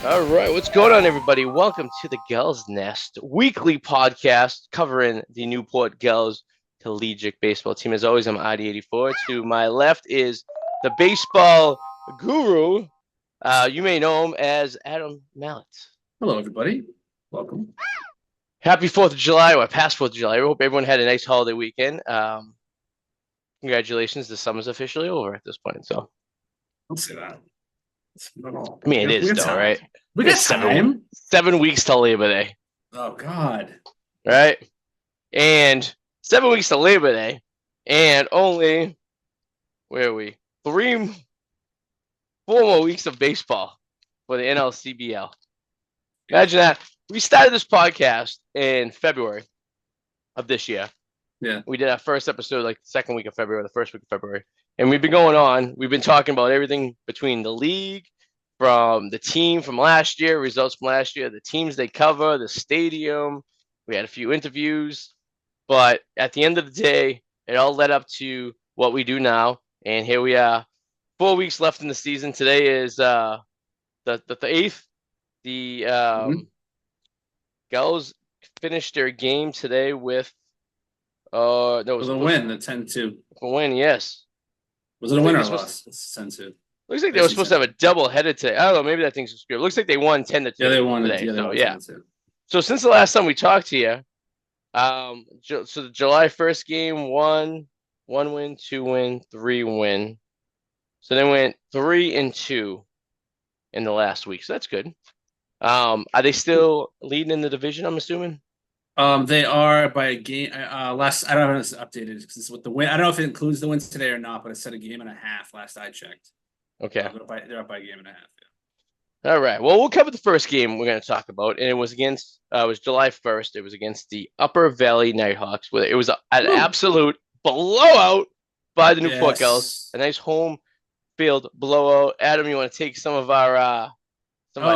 All right, what's going on, everybody? Welcome to the Gulls Nest weekly podcast covering the Newport Gulls collegiate baseball team. As always, I'm ID84. To my left is the baseball guru. You may know him as Adam Mallett. Hello, everybody. Welcome. Happy 4th of July, or past 4th of July. I hope everyone had a nice holiday weekend. Congratulations, the summer's officially over at this point. So, Don't say that. I mean, it is, though, time. right? We got time. 7 weeks till Labor Day. Oh, God. Right? And 7 weeks to Labor Day, and only, where are we? 4 more weeks of baseball for the NLCBL. Imagine that. We started this podcast in February of this year. Yeah. We did our first episode like the second week of February, the first week of February. And we've been going on. We've been talking about everything between the league, from the team from last year, results from last year, the teams they cover, the stadium. We had a few interviews. But at the end of the day, it all led up to what we do now. And here we are, 4 weeks left in the season. Today is the 8th. The Gulls finished their game today with no, it was a win, the 10-2. A win, yes. Was it a win or a loss? It's 10-2. Looks like they were supposed to have a double headed today. I don't know, maybe that thing's screwed. Looks like they won 10-2. Yeah, they won today. Yeah, they so, won yeah. 10-2. So since the last time we talked to you, so the July 1st game, 1 win, 2 win, 3 win. So they went 3-2 in the last week. So that's good. Are they still leading in the division, I'm assuming? They are by a game. I don't know if it's updated because it's with the win. I don't know if it includes the wins today or not, but it said a game and a half last I checked. Okay. They're up by a game and a half. Yeah. All right. Well, we'll cover the first game we're going to talk about, and it was against. It was July 1st. It was against the Upper Valley Nighthawks. Where it was an absolute blowout by the Newport Gulls. A nice home field blowout. Adam, you want to take some of our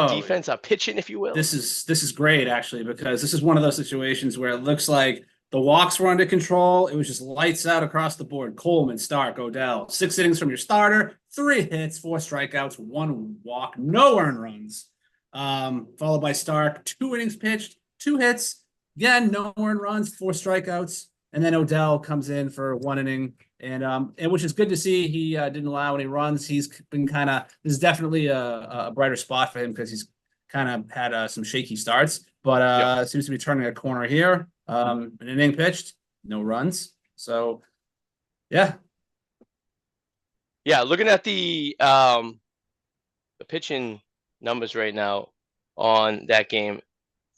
defense, our pitching, if you will? This is great, actually, because this is one of those situations where it looks like the walks were under control. It was just lights out across the board. Coleman, Stark, Odell. 6 innings from your starter, 3 hits, 4 strikeouts, 1 walk, no earned runs. Followed by Stark, 2 innings pitched, 2 hits, again, no earned runs, 4 strikeouts. And then Odell comes in for 1 inning, and which is good to see. He didn't allow any runs. He's been this is definitely a brighter spot for him because he's kind of had some shaky starts, but seems to be turning a corner here. An inning pitched, no runs. So, yeah. Yeah, looking at the pitching numbers right now on that game,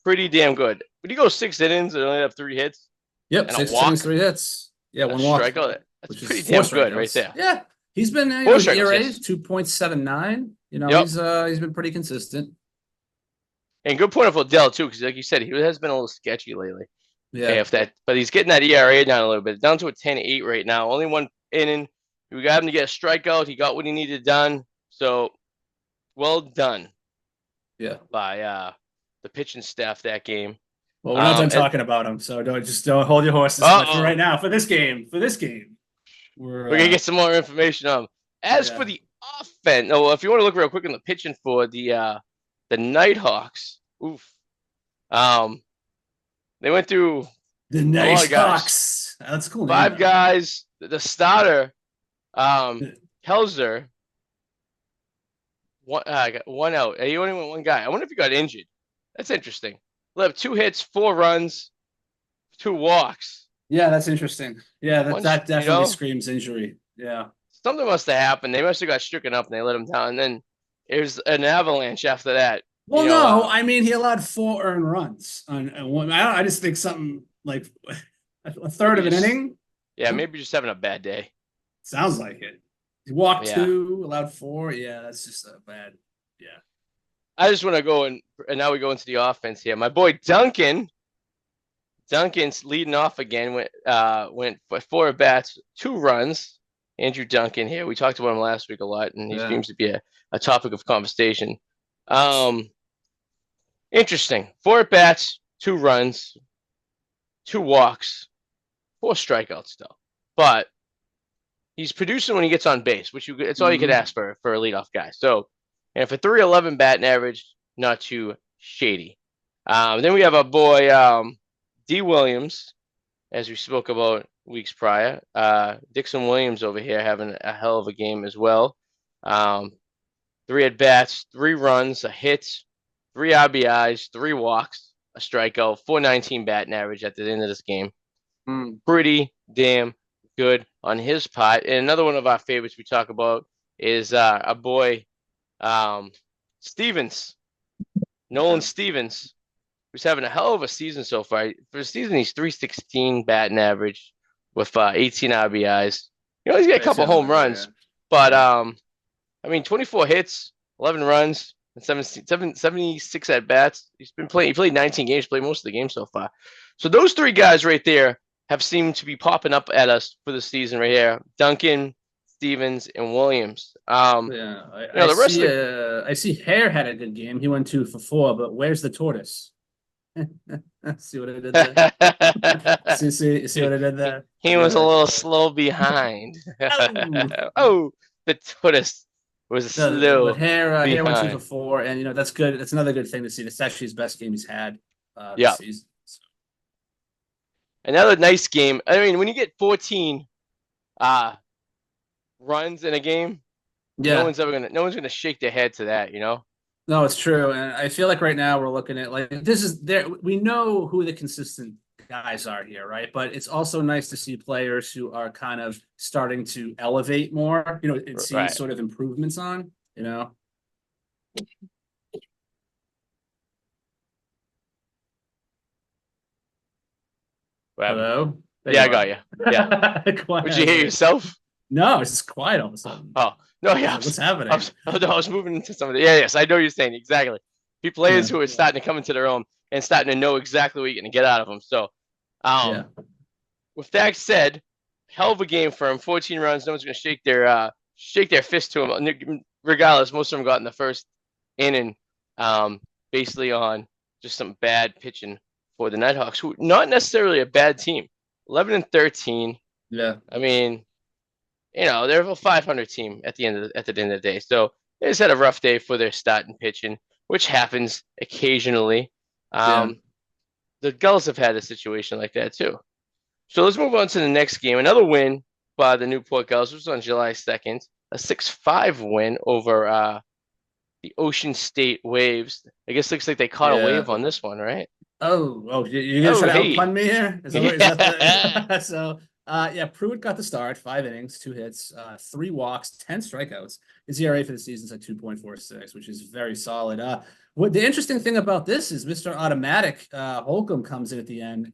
pretty damn good. When you go 6 innings and only have 3 hits, yep, and 6 a walk, innings, 3 hits, 1 walk, strikeout. That's pretty damn good right there. Yeah, he's been ERA 2.79. He's been pretty consistent. And good point of Odell too, because like you said, he has been a little sketchy lately. Yeah, but he's getting that ERA down a little bit, down to a 10.8 right now. Only 1 inning. We got him to get a strikeout. He got what he needed done. So, well done. Yeah, by the pitching staff that game. Well, we're not done talking about him, so don't hold your horses much for right now. For this game, we're gonna get some more information on him. As for the offense, if you want to look real quick on the pitching for the Nighthawks, they went through the Nighthawks. That's cool. 5 guys. The starter, Helzer, got 1 out. He only went 1 guy. I wonder if he got injured. That's interesting. He'll have 2 hits, 4 runs, 2 walks. Yeah, that's interesting. Yeah, that definitely screams injury. Yeah. Something must have happened. They must have got stricken up and they let him down. And then it was an avalanche after that. Well, I mean, he allowed 4 earned runs on one. I just think something like a third of an inning. Yeah, maybe just having a bad day. Sounds like it. He walked 2, allowed 4. Yeah, that's just a bad. Yeah. I just want to go and now we go into the offense here. My boy Duncan's leading off again. Went for 4 at bats, 2 runs. Andrew Duncan here. We talked about him last week a lot, and he seems to be a topic of conversation. Interesting. 4 at bats, 2 runs, 2 walks, 4 strikeouts though. But he's producing when he gets on base, which it's all you could ask for a leadoff guy. So, and for 311 batting average, not too shady. Then we have our boy D. Williams, as we spoke about weeks prior. Dixon Williams over here having a hell of a game as well. 3 at bats, 3 runs, a hit, 3 RBIs, 3 walks, a strikeout, 419 batting average at the end of this game. Pretty damn good on his part. And another one of our favorites we talk about is our boy Stevens, Nolan Stevens, who's having a hell of a season so far. For the season, he's 316 batting average with 18 RBIs. He's got a couple home runs, but I mean, 24 hits, 11 runs, and 76 at bats. He played 19 games, played most of the games so far. So those 3 guys right there have seemed to be popping up at us for the season right here. Duncan, Stevens, and Williams. I see Hare had a good game. He went 2 for 4, but where's the tortoise? See what I did there? see what I did there? He was a little slow behind. Oh, the tortoise was slow. But Hare went 2 for 4, and that's good. That's another good thing to see. That's actually his best game he's had this season. So. Another nice game. I mean, when you get 14 runs in a game, no one's gonna shake their head to that, No, it's true, and I feel like right now we're looking at we know who the consistent guys are here, right? But it's also nice to see players who are kind of starting to elevate more, and see sort of improvements on, Hello? Yeah, I got you. Yeah. Would you hear yourself? No, it's just quiet all of a sudden. Oh, no, yeah. What's happening? I was moving into some of the. Yes, I know what you're saying. Exactly. Players who are starting to come into their own and starting to know exactly what you're going to get out of them. So, with that said, hell of a game for him. 14 runs. No one's going to shake their fist to him. Regardless, most of them got in the first inning, basically on just some bad pitching for the Nighthawks, who not necessarily a bad team. 11-13. Yeah. I mean, they're a 500 team at the end of the day. So they just had a rough day for their starting pitching, which happens occasionally. The Gulls have had a situation like that too. So let's move on to the next game. Another win by the Newport Gulls, which was on July 2nd. A 6-5 win over the Ocean State Waves. I guess looks like they caught a wave on this one, right? Oh, you're going to try to outpun me here? Is that so, Pruitt got the start, 5 innings, 2 hits, 3 walks, 10 strikeouts. His ERA for the season is at 2.46, which is very solid. What the interesting thing about this is Mr. Automatic Holcomb comes in at the end.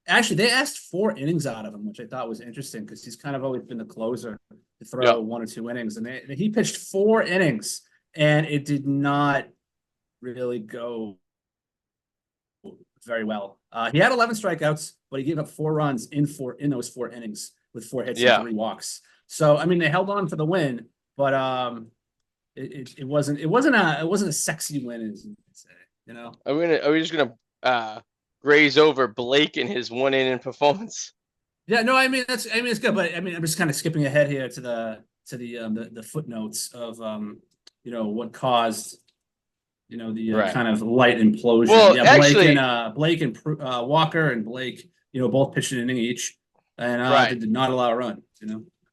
Actually, they asked 4 innings out of him, which I thought was interesting because he's kind of always been the closer to throw 1 or 2 innings. And he pitched 4 innings, and it did not really go very well. He had 11 strikeouts, but he gave up 4 runs in those 4 innings with 4 hits and 3 walks. So I mean, they held on for the win, but it wasn't a sexy win, as you could say. Are we just gonna graze over Blake and his 1 inning performance? Yeah, no, I mean it's good, but I mean I'm just kind of skipping ahead here to the footnotes of what caused the kind of light implosion. Well, Blake and Walker and Blake, both pitched an inning each, and they did not allow a run,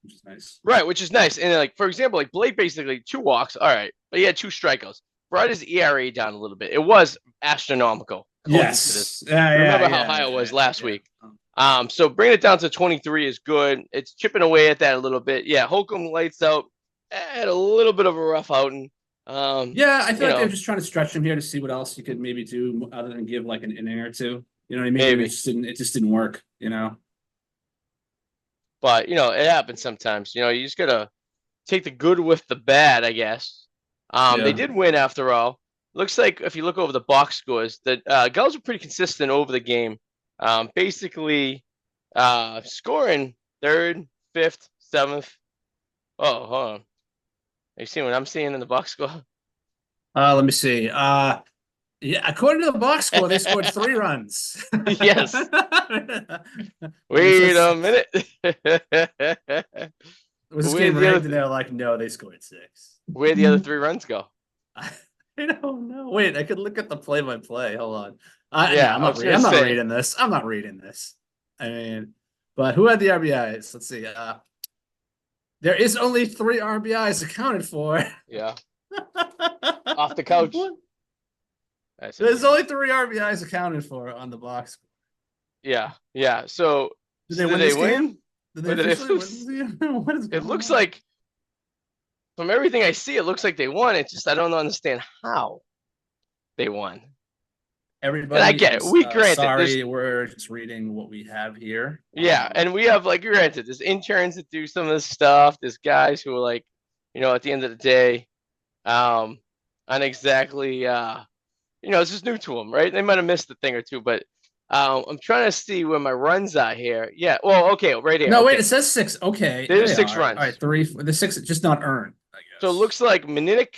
which is nice. Right, which is nice. And for example, Blake basically 2 walks, all right, but he had 2 strikeouts. Brought his ERA down a little bit. It was astronomical. Yes. Remember how high it was last week. So bringing it down to 23 is good. It's chipping away at that a little bit. Yeah, Holcomb lights out. Had a little bit of a rough outing. I feel like they're just trying to stretch him here to see what else you could maybe do other than give like an inning or 2. You know what I mean? Maybe. It just didn't work, But it happens sometimes. You just gotta take the good with the bad, I guess. They did win after all. Looks like if you look over the box scores, the Gulls were pretty consistent over the game. Basically, scoring 3rd, 5th, 7th. Oh, hold on. Are you seeing what I'm seeing in the box score? Let me see. According to the box score, they scored 3 runs. Yes. Wait a minute. Was this game rigged? And they're like, no, they scored 6. Where'd the other 3 runs go? I don't know. Wait, I could look at the play-by-play. Hold on. No, Yeah, I'm I not was reading. gonna I'm not say. reading this. I'm not reading this. I mean, but who had the RBIs? Let's see. There is only 3 RBIs accounted for. Yeah, off the couch. What? That's There's insane. only 3 RBIs accounted for on the box. Yeah, yeah. So, Did they did win they this win game? Did they or did they officially win this lose? game? What is It going looks on? like from everything I see, it looks like they won. It's just I don't understand how they won. And I Everybody get it. is We granted there's sorry. We're just reading what we have here. yeah, and we have like granted there's interns that do some of this stuff. There's guys who are like, at the end of the day, um, aren't exactly it's just new to them, right? They might have missed a thing or two, but I'm trying to see where my runs are here. Yeah, well, okay, right here. No, wait, Okay, it says 6. Okay, here there's they six are. All right, runs. three. The 6 just not earned, I So it guess. looks like Mininik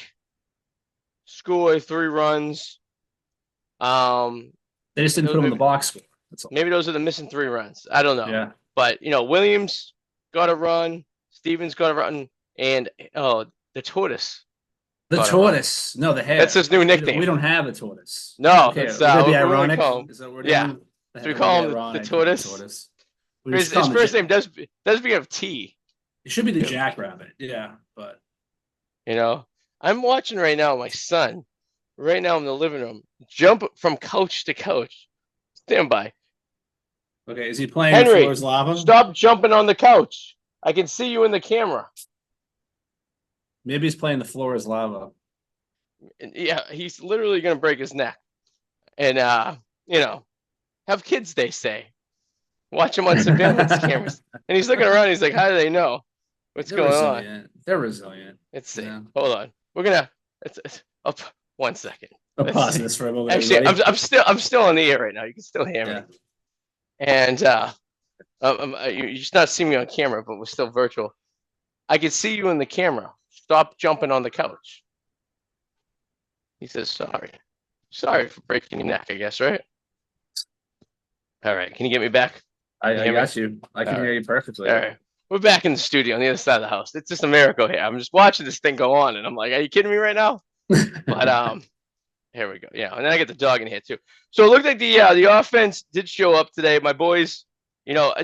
scored 3 runs. Um, They just didn't put them in the box score. That's all. maybe those are the missing 3 runs. I don't know. Yeah. But Williams got a run, Stevens got a run, and the tortoise The got a run. tortoise. No, the That's hare. his new We nickname. don't have a tortoise. No, Okay, that's we're gonna be what we're gonna ironic. call him. Is that what we're Yeah. doing? So we We're call gonna be him the ironic with tortoise. We His, just call his him first name does begin with T. It should be the jackrabbit. Yeah, but I'm watching right now. My son, right now in the living room, jump from couch to couch. Stand by, okay. Is he playing the floor Henry. is lava? Stop jumping on the couch. I can see you in the camera. Maybe he's playing the floor is lava. Yeah, he's literally gonna break his neck. And have kids, they say. Watch him on surveillance cameras. And he's looking around, he's like, how do they know? What's They're going resilient. on? They're resilient. Let's see. Yeah. Hold on. We're gonna it's up 1 second. I'm Let's pausing see. this for a moment. Actually, everybody. I'm still on the air right now. You can still hear Yeah. me. And you're just not seeing me on camera, but we're still virtual. I can see you in the camera. Stop jumping on the couch. He says, sorry. Sorry for breaking your neck, I guess, right? All right. Can you get me back? I hear me? got you. I can All hear right. you perfectly. All right. We're back in the studio on the other side of the house. It's just a miracle here. I'm just watching this thing go on, and I'm like, are you kidding me right now? But here we go. Yeah, and then I get the dog in here too. So it looked like the offense did show up today. My boys, no,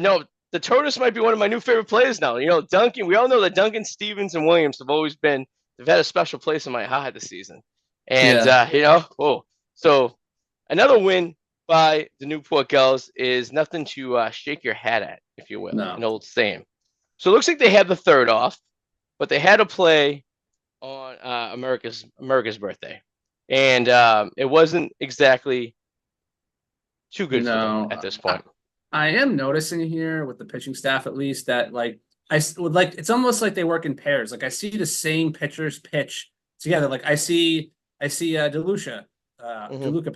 the tortoise might be one of my new favorite players now. Duncan. We all know that Duncan, Stevens, and Williams have always been. They've had a special place in my heart this season. And so another win by the Newport Gulls is nothing to shake your hat at, if you will. No. An old saying. So it looks like they had the third off, but they had to play on America's birthday, and it wasn't exactly too good for them at this point. I am noticing here with the pitching staff, at least, that it's almost like they work in pairs. Like I see the same pitchers pitch together. Like I see DeLuca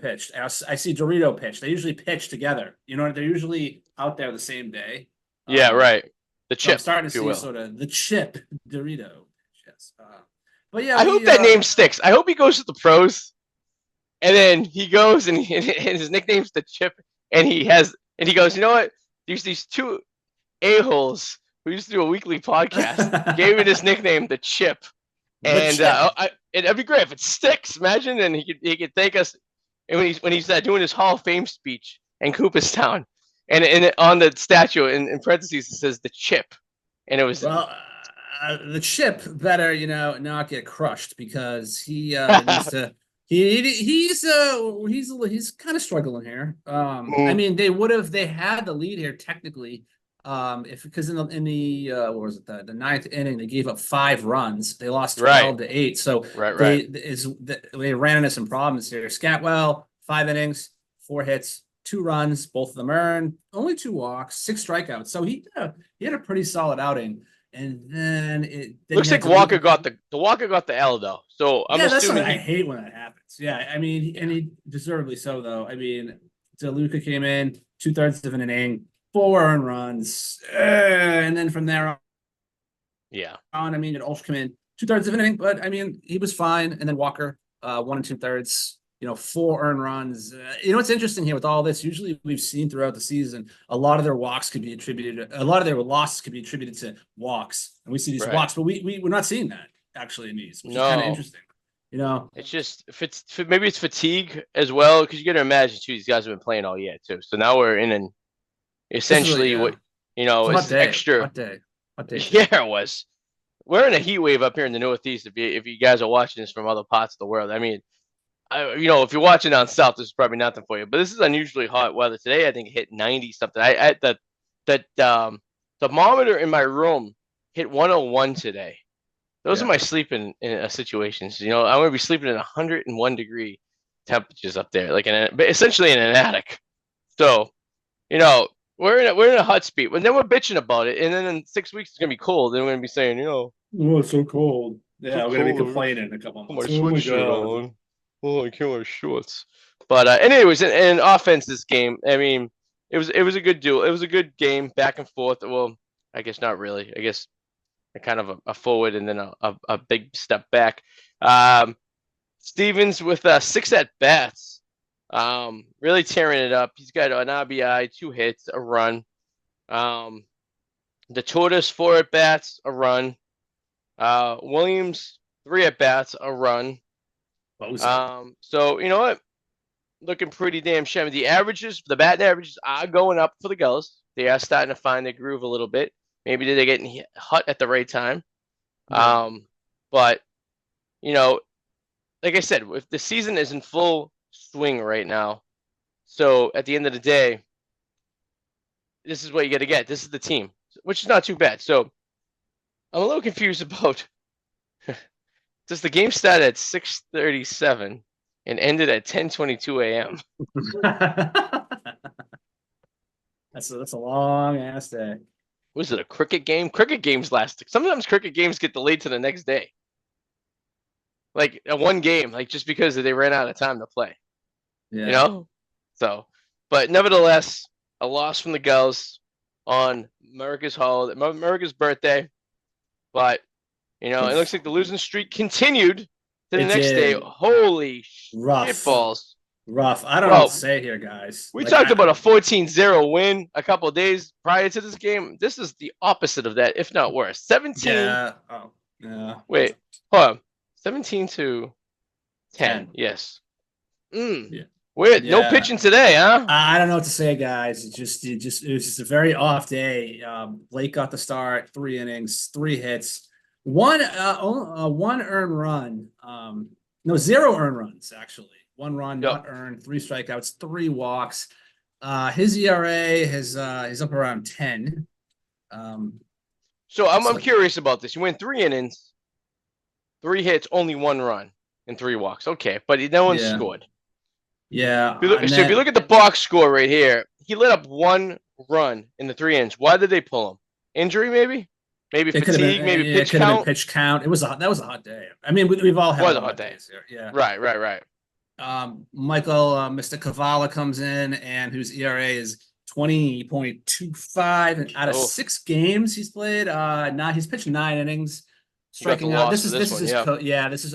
pitched. I see Dorito pitch. They usually pitch together. They're usually out there the same day. Yeah, right. The chip. I'm starting to see sort of the chip Dorito. Yes. But yeah, I hope that name sticks. I hope he goes to the pros, and then he goes and his nickname's the Chip, and he goes, you know what? There's these two a-holes who used to do a weekly podcast gave it his nickname, the Chip, and it'd be great if it sticks. Imagine, and he could thank us, and when he's doing his Hall of Fame speech in Cooperstown, and on the statue in parentheses it says the Chip, and it was the Chip better not get crushed because he needs to. He's kind of struggling here. I mean, they had the lead here technically. Because in the what was it, the ninth inning, they gave up 5 runs. They lost 12-8. So they ran into some problems here. Scatwell, 5 innings, 4 hits, 2 runs, both of them earned, only 2 walks, 6 strikeouts. So he had a pretty solid outing. And then it looks like Walker got the L though. So I'm assuming I hate when that happens. Yeah, I mean, and he deservedly so though. I mean, DeLuca came in 2/3 of an inning, 4 earned runs, and then from there on, I mean, Ulsh came in 2/3 of an inning, but I mean, he was fine. And then Walker, 1 2/3. 4 earned runs. What's interesting here with all this, usually we've seen throughout the season, a lot of their losses could be attributed to walks. And we see these walks, but we're not seeing that actually in these, which is kind of interesting. You know, It's just if it's maybe it's fatigue as well because you got to imagine too these guys have been playing all year too. So now we're in an this is really essentially yeah. what It's a hot is day. extra. Hot day. Hot day today. Yeah, it was. We're in a heat wave up here in the Northeast. If you guys are watching this from other parts of the world, I mean, if you're watching down south, this is probably nothing for you. But this is unusually hot weather today. I think it hit 90 something. I the thermometer in my room hit 101 today. Those are Yeah. my sleeping situations. I'm gonna be sleeping in 101-degree temperatures up there, essentially in an attic. So, you know, we're in a hot speed, but then we're bitching about it, and then in 6 weeks it's gonna be cold, and we're gonna be saying, Oh, it's so cold. so Yeah, we're gonna be cold. complaining in a couple of Put my months. Oh my sweatshirt god. on. Oh, I can't wear shorts. But anyways, in offense, this game, I mean, it was a good duel. It was a good game, back and forth. Well, I guess not really. I guess kind of a forward and then a big step back. Stevens with 6 at bats, really tearing it up. He's got an RBI, 2 hits, a run. The Tortoise 4 at bats, a run. Williams 3 at bats, a run. So you know what? Looking pretty damn shabby. The batting averages are going up for the Gulls. They are starting to find their groove a little bit. Maybe they're getting hot at the right time. Yeah. But you know, like I said, if the season is in full swing right now, so at the end of the day, this is what you got to get. This is the team, which is not too bad. So I'm a little confused about does the game start at 6:37 and ended at 10:22 a.m. That's a long ass day. Was it a cricket game? Cricket games last. Sometimes cricket games get delayed to the next day. Like a one game, like just because they ran out of time to play. Yeah. So, but nevertheless, a loss from the Gulls on America's birthday. But it looks like the losing streak continued to the It next day. did. Holy Rough. shitballs. Rough. I don't know what to say here, guys. We talked about a 14-0 win a couple of days prior to this game. This is the opposite of that, if not worse. 17. Yeah. Oh, yeah. Wait, hold on. 17 to 10. 10. Yes. Yeah. Weird. Yeah. No pitching today, huh? I don't know what to say, guys. It was just a very off day. Blake got the start, 3 innings, 3 hits, one earned run. No, 0 earned runs actually. 1 run, Yep. not earned, 3 strikeouts, 3 walks. His ERA is up around 10. So I'm curious about this. You went 3 innings, 3 hits, only 1 run, and 3 walks. Okay, but no one scored. Yeah. If you look at the box score right here, he lit up 1 run in the 3 innings. Why did they pull him? Injury, maybe? Maybe fatigue, maybe pitch count. Pitch count. That was a hot day. I mean, we've all had a hot day. Days here. Yeah. Right. Michael Mr. Kavala comes in and whose ERA is 20.25, and out of 6 games he's played, he's pitched 9 innings, striking out. I'm just looking at his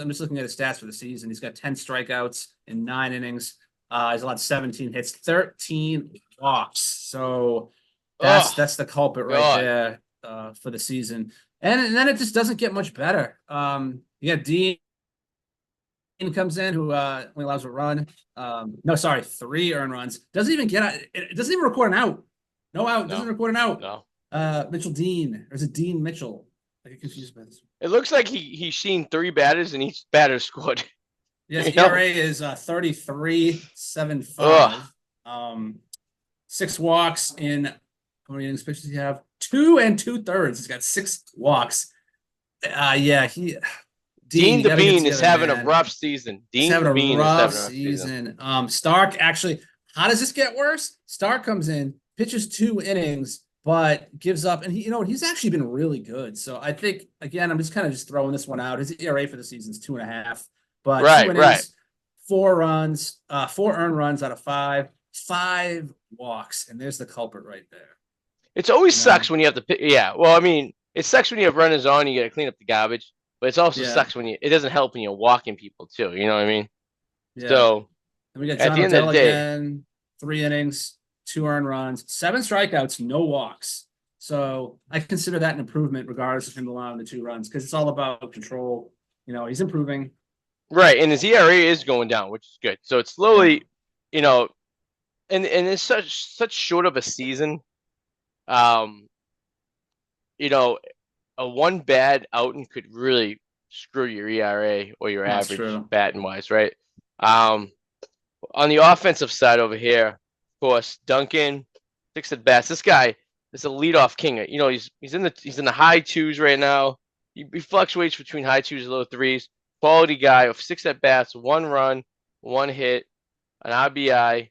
stats for the season. He's got 10 strikeouts in 9 innings. He's allowed 17 hits, 13 walks. So that's the culprit right there for the season. And then it just doesn't get much better. You got Dean comes in who only allows a run. 3 earned runs. Doesn't even it doesn't even record an out. No out. Doesn't record an out. No. Mitchell Dean, or is it Dean Mitchell? I get confused by this. It looks like he's seen 3 batters and each batter scored. Yes, ERA is 33.75. 6 walks in how many innings pitches does he have? 2 2/3. He's got 6 walks. Dean the Bean is having a rough season. He's having a rough season. Stark, actually, how does this get worse? Stark comes in, pitches 2 innings, but gives up, and he's actually been really good. So I think, again, I'm just kind of throwing this one out. His ERA for the season is 2.5, but 2 innings, 4 runs, 4 earned runs out of 5 walks, and there's the culprit right there. It always sucks when you have to pick. Yeah, well, I mean, it sucks when you have runners on. You got to clean up the garbage. But it also sucks when it doesn't help when you're walking people too. You know what I mean? Yeah. So and we got John at the end of the day, again, 3 innings, 2 earned runs, 7 strikeouts, no walks. So I consider that an improvement, regardless of him allowing the 2 runs, because it's all about control. He's improving. Right, and his ERA is going down, which is good. So it's slowly, you know, and it's such short of a season. Um, you know, a one bad outing could really screw your ERA or your That's average true. batting wise, right? Um, on the offensive side over here, of course, Duncan, 6 at bats. This guy is a leadoff king. You know, he's in the high twos right now. He fluctuates between high twos and low threes. Quality guy of 6 at bats, 1 run, 1 hit, an RBI.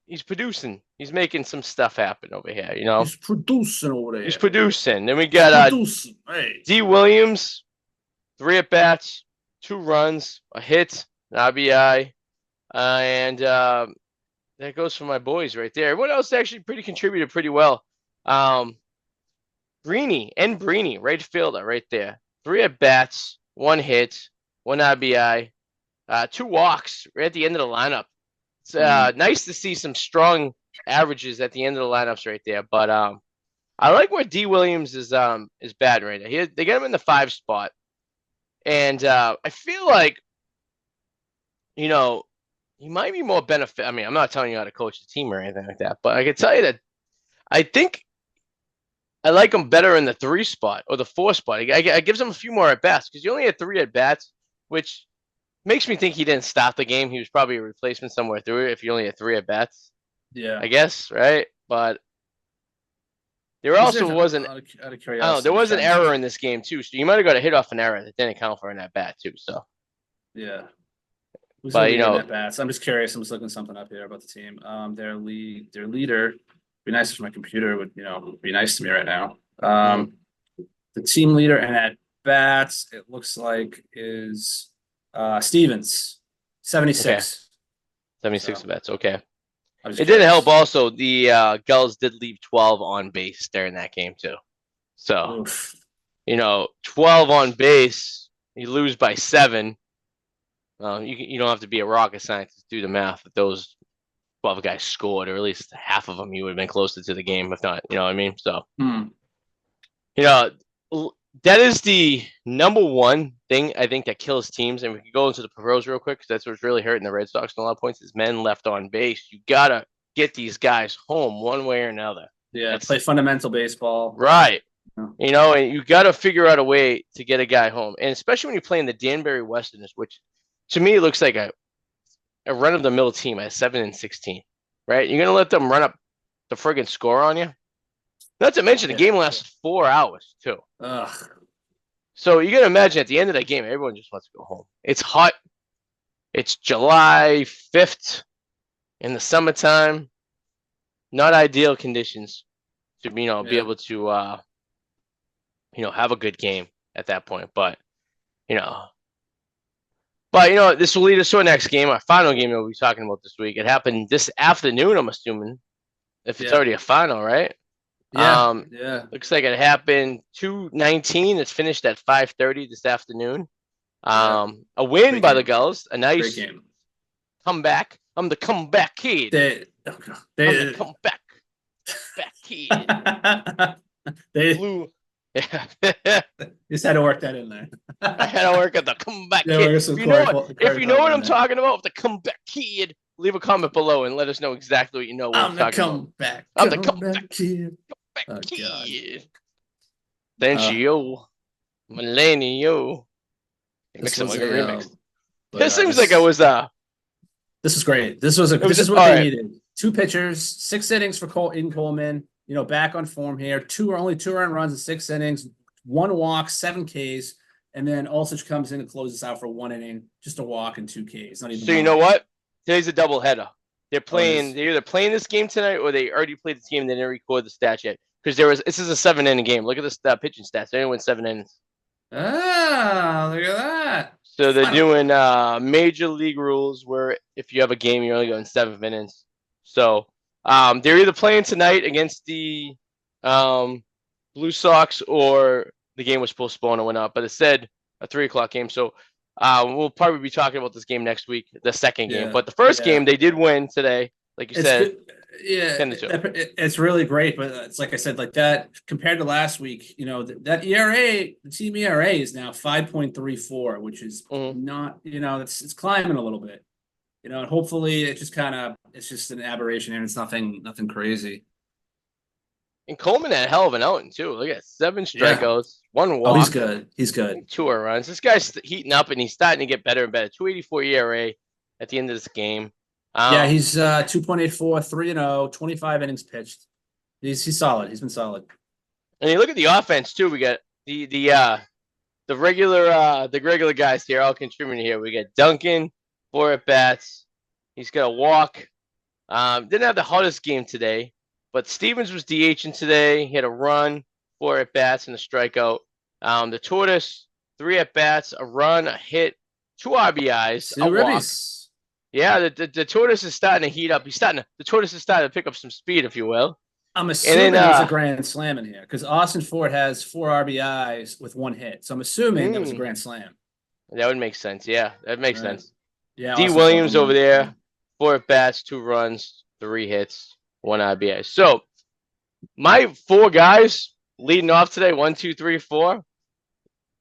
He's producing. He's making some stuff happen over here. You know, He's producing over there. he's producing. Then we got producing. Hey. D. Williams, 3 at bats, 2 runs, a hit, an RBI, and that goes for my boys right there. Everyone else actually contributed pretty well. Breeny, right fielder, right there. 3 at bats, 1 hit, 1 RBI, 2 walks right at the end of the lineup. It's nice to see some strong averages at the end of the lineups right there. But I like where D. Williams is bad right now. They got him in the 5 spot, and I feel like, you know, he might be more benefit. I mean, I'm not telling you how to coach the team or anything like that, but I can tell you that I think I like him better in the 3 spot or the 4 spot. I gives him a few more at bats because he only had 3 at bats, which makes me think he didn't stop the game. He was probably a replacement somewhere through it if he only had 3 at bats. Yeah. I guess, right? But there also wasn't. Out of I don't know. curiosity. There was an error in this game too, so you might have got a hit off an error that didn't count for an at bat too. So Yeah. Who's But, you leading know- at bats? I'm just curious. I'm just looking something up here about the team. Their leader. Be nice if my computer would, be nice to me right now. The team leader and at bats, it looks like is Stevens, 76. 76 So- at bats. Okay. I was It didn't curious. help. Also, the Gulls did leave 12 on base during that game too. So Oof. 12 on base, you lose by 7. You don't have to be a rocket scientist to do the math. If those 12 guys scored, or at least half of them, you would have been closer to the game. If not, you know what I mean. So that is the number one thing I think that kills teams. And we can go into the pros real quick because that's what's really hurting the Red Sox in a lot of points is men left on base. You gotta get these guys home one way or another. Yeah, play fundamental baseball. Right. Yeah. And you got to figure out a way to get a guy home. And especially when you're playing the Danbury Westerners, which to me looks like a run-of-the-mill team at 7-16, right? You're going to let them run up the friggin' score on you? Not to mention the game lasted 4 hours, too. Ugh. So you got to imagine at the end of that game, everyone just wants to go home. It's hot. It's July 5th in the summertime. Not ideal conditions to, be able to, have a good game at that point. But this will lead us to our next game, our final game that we'll be talking about this week. It happened this afternoon, I'm assuming, if it's already a final, right? Yeah. Looks like it happened 2:19. It's finished at 5:30 this afternoon. A win Great by game. the Gulls. A nice Great game. comeback. I'm the comeback kid. I'm the comeback kid. They Blue. Yeah. just had to work that in there. I had to work at the comeback Yeah, kid. there's some If you know Corey what I'm in there. talking about, the comeback kid, leave a comment below and let us know exactly what you know. What I'm the talking about. comeback. I'm the comeback kid. Comeback Oh, kid. Then yo, millennial. Mix them like a remix. This seems like it was This was great. This is what they needed. 2 pitchers, 6 innings for Coleman. Back on form here. Only 2 earned runs in 6 innings, 1 walk, 7 Ks, and then Ulcich comes in and closes out for 1 inning, just a walk and 2 Ks. Not even. So you know what? Today's a doubleheader. They're it is. They're either playing this game tonight or they already played this game and they didn't record the stats yet. Because this is a 7-inning game. Look at the pitching stats. They only went 7 innings. Ah, look at that. So they're doing major league rules where if you have a game, you're only going 7 innings. So they're either playing tonight against the Blue Sox or the game was postponed and went up. But it said a 3:00 game. So we'll probably be talking about this game next week, the second game. But the first game, they did win today, like you said. Yeah, 10-2. it's really great, but it's like I said, like that compared to last week, that ERA, the team ERA is now 5.34, which is Mhm. not, it's climbing a little bit. And hopefully it's just an aberration and it's nothing crazy. And Coleman had a hell of an outing too. Look at 7 Yeah. strikeouts, 1 Oh, he's walk, good. He's good. 2 runs. This guy's heating up and he's starting to get better and better. 2.84 ERA at the end of this game. Yeah, he's 2.84, 3-0, 25 innings pitched. He's solid. He's been solid. And you look at the offense too. We got the regular guys here all contributing here. We got Duncan, 4 at bats. He's got a walk. Didn't have the hottest game today, but Stevens was DHing today. He had a run, 4 at bats, and a strikeout. The Tortoise, 3 at bats, a run, a hit, 2 RBIs, a walk. Yeah, the Tortoise is starting to heat up. The Tortoise is starting to pick up some speed, if you will. I'm assuming there's a grand slam in here because Austin Ford has 4 RBIs with 1 hit. So I'm assuming that was a grand slam. That would make sense. Yeah, that makes sense. Yeah. D. Williams over there, 4 at bats, 2 runs, 3 hits, 1 RBI. So my 4 guys leading off today, 1, 2, 3, 4.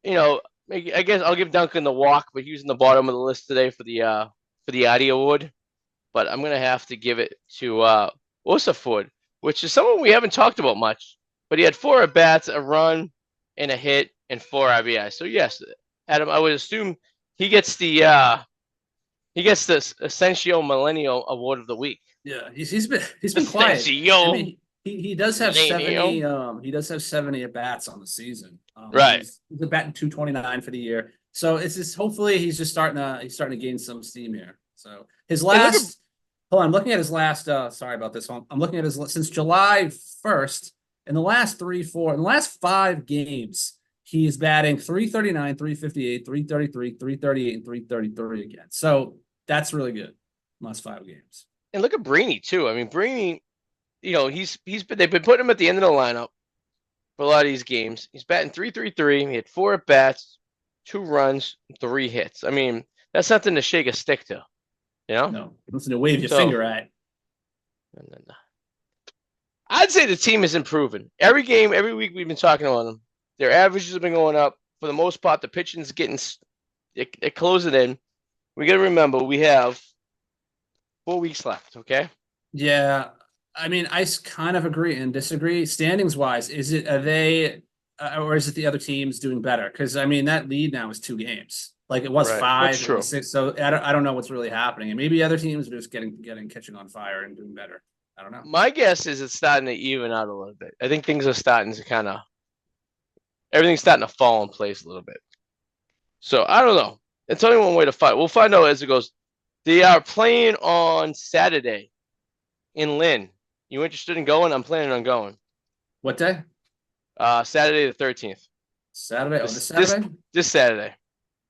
I guess I'll give Duncan the walk, but he was in the bottom of the list today for the Addy Award. But I'm gonna have to give it to Ford, which is someone we haven't talked about much. But he had 4 at bats, a run, and a hit, and 4 RBI. So yes, Adam, I would assume he gets the Essential Millennial Award of the Week. Yeah, he's been quiet. I mean, he does have 70. He does have 70 at bats on the season. Right. He's batting 229 for the year. So it's just hopefully he's starting to gain some steam here. So his last. Hold on, I'm looking at his last. Sorry about this. I'm looking at his since July 1st. In the last 5 games, he is batting 339, 358, 333, 338, and 333 again. So that's really good. Last 5 games. And look at Brainy too. I mean, Brainy, they've been putting him at the end of the lineup for a lot of these games. He's batting 333. He had 4 at bats, 2 runs, 3 hits. I mean, that's nothing to shake a stick to. No, nothing to wave your finger at. No. I'd say the team is improving. Every game, every week we've been talking about them. Their averages have been going up. For the most part, the pitching's it closing in. We got to remember we have 4 weeks left, okay? Yeah. I mean, I kind of agree and disagree. Standings wise, are they or is it the other teams doing better? Because I mean, that lead now is 2 games. Like it was 5, it was 6. So I don't know what's really happening. And maybe other teams are just catching on fire and doing better. I don't know. My guess is it's starting to even out a little bit. I think things are starting to everything's starting to fall in place a little bit. So I don't know. It's only one way to fight. We'll find out as it goes. They are playing on Saturday in Lynn. You interested in going? I'm planning on going. What day? Saturday the 13th. Saturday? This Saturday? This Saturday.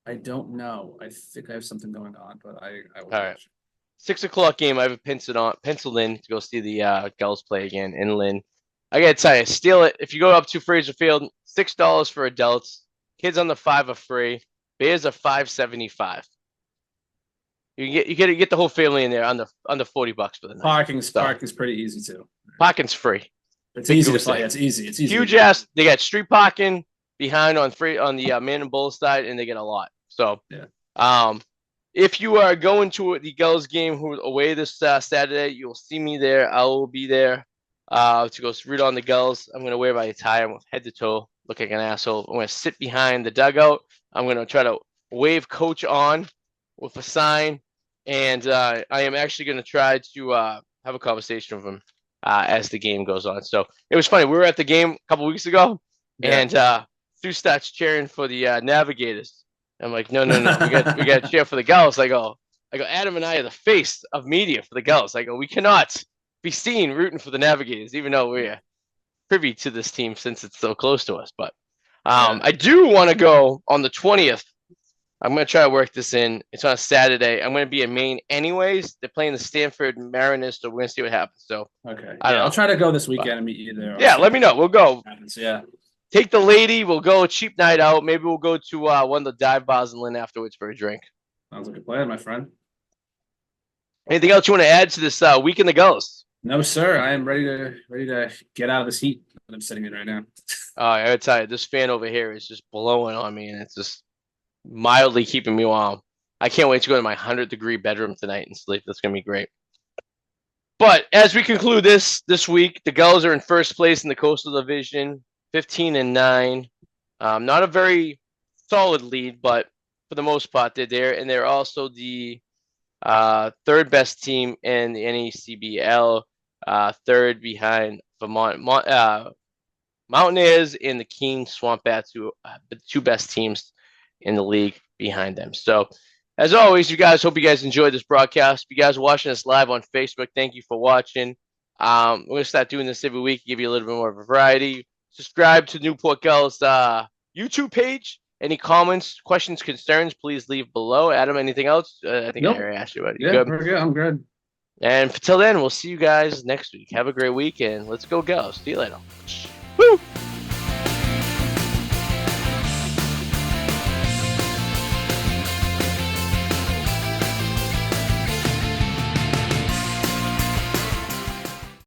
I don't know. I think I have something going on, but I will. All right. 6:00 game. I have penciled in to go see the Gulls play again in Lynn. I gotta tell you, steal it. If you go up to Fraser Field, $6 for adults. Kids under 5 are free. Bears are $5.75. You get the whole family in there under $40 for the night. Parking's pretty easy too. Parking's free. It's easy to play. It's easy. It's easy. Huge ass. They got street parking behind on the Man and Bull side, and they get a lot. So yeah. If you are going to the Gulls game away this Saturday, you'll see me there. I will be there to go root on the Gulls. I'm going to wear my attire head to toe, look like an asshole. I'm going to sit behind the dugout. I'm going to try to wave coach on with a sign. And I am actually going to try to have a conversation with him as the game goes on. So it was funny. We were at the game a couple weeks ago, and Stu starts cheering for the Navigators. I'm like, no. We got to cheer for the Gulls. I go, Adam and I are the face of media for the Gulls. I go, we cannot be seen rooting for the Navigators, even though we're privy to this team since it's so close to us. But I do want to go on the 20th. I'm going to try to work this in. It's on a Saturday. I'm going to be in Maine anyways. They're playing the Stanford Mariners, so we're going to see what happens. So okay, I'll try to go this weekend and meet you there. Yeah, let me know. We'll go. Yeah. Take the lady. We'll go a cheap night out. Maybe we'll go to one of the dive bars in Lynn afterwards for a drink. Sounds like a plan, my friend. Anything else you want to add to this week in the Gulls? No, sir. I am ready to get out of this heat that I'm sitting in right now. I gotta tell you, this fan over here is just blowing on me, and it's just mildly keeping me warm. I can't wait to go to my 100-degree bedroom tonight and sleep. That's gonna be great. But as we conclude this week, the Gulls are in first place in the Coastal Division, 15-9. Not a very solid lead, but for the most part, they're there, and they're also the third best team in the NECBL, third behind Vermont Mountaineers and the Keene Swamp Bats, who are the two best teams in the league behind them. So, as always, hope you guys enjoyed this broadcast. If you guys are watching us live on Facebook, thank you for watching. We're going to start doing this every week, give you a little bit more of a variety. Subscribe to Newport Gulls YouTube page. Any comments, questions, concerns, please leave below. Adam, anything else? I think Nope. I already asked you about it. Yeah, Good? we're good. I'm good. And until then, we'll see you guys next week. Have a great week, and let's go Gulls. See you later. Woo!